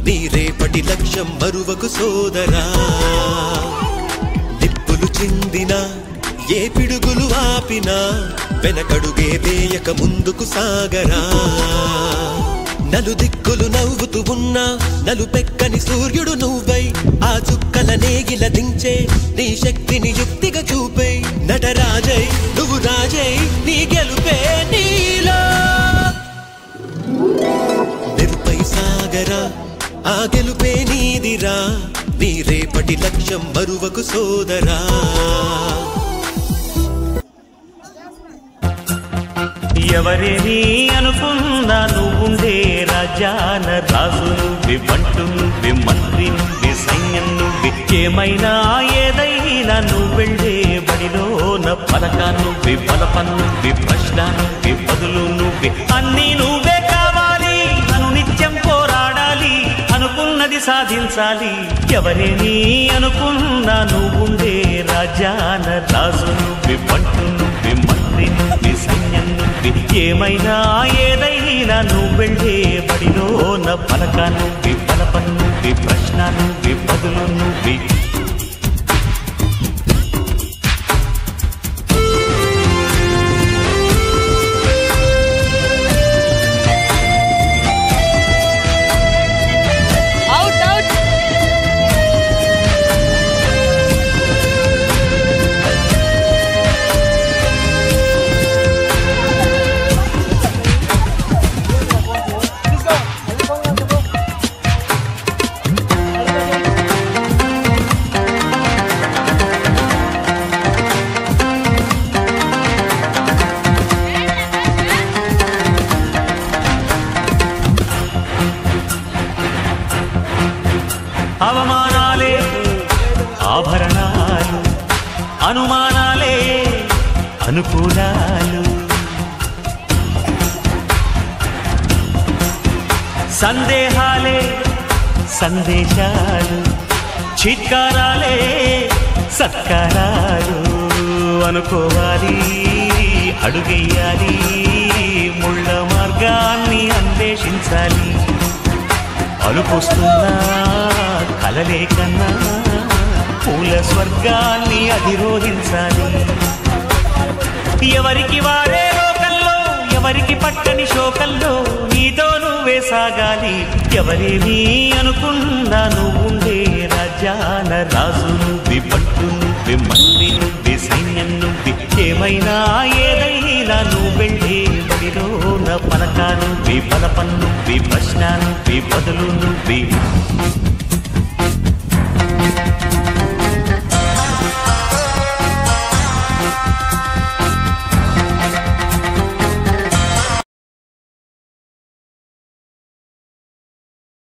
నీ రేపటి లక్ష్యం మరువకు సోదరా నిప్పులు చిందినా ఏ పిడుగులు ఆపినా వెనకడుగే వేయక ముందుకు సాగరా నలు దిక్కులు నవ్వుతూ ఉన్నా నలుపెక్కని సూర్యుడు నువ్వై ఆ చుక్కల నేగిల దించే నీ శక్తిని యుక్తిగా చూపై నటరాజై నువ్వు రాజై నీ గెలుపే నీలో నిరుపై సాగరా ఆ గెలుపే నీదిరా నీ రేపటి లక్ష్యం మరువకు సోదరా ఎవరేని అనుకున్నా నువ్వుండే రాజాన రాజు నువ్వి బంటు నువ్వి మంత్రి నువ్వి సైన్యం నువ్వి ఏమైనా ఏదైనా నువ్వు వెళ్ళే బడిలోన పలక నువ్వి బలపం నువ్వి ప్రశ్న నువ్వి బదులు నువ్వి అన్నీ నువ్వే కావాలి అను నిత్యం పోరాడాలి అనుకున్నది సాధించాలి ఎవరేని అనుకున్నా నువ్వుండే రాజాన రాజు నువ్వి బంటు నువ్వి మంత్రి నువ్వి సైన్యం నువ్వి ఏమైనా ఏదైనా నువ్వు వెళ్ళే బడిలోన పలక నువ్వి బలపం నువ్వి ప్రశ్న నువ్వి బదులు నువ్వి అవమానాలే ఆభరణాలు అనుమానాలే అనుకూలాలు సందేహాలే సందేశాలు చిత్కారాలే సత్కారాలు అనుకోవాలి అడుగెయ్యాలి ముళ్ళ మార్గాన్ని అన్వేషించాలి అలుపొస్తున్నా కలలే కన్నా పూల స్వర్గాన్ని అధిరోహించాలి ఎవరికి వారే లోకల్లో ఎవరికి పట్టని శోకల్లో నీతో నువ్వే సాగాలి ఎవరేమీ అనుకున్నా నువ్వుండే రాజ్యాన రాజు నువ్వి పట్టు నువ్వి మంత్రి నువ్వి సైన్యం నువ్వి ఏమైనా ఏదైనా నువ్వు వెళ్ళే బడిలోన పలక నువ్వి బలపం నువ్వి ప్రశ్న నువ్వి బదులు నువ్వి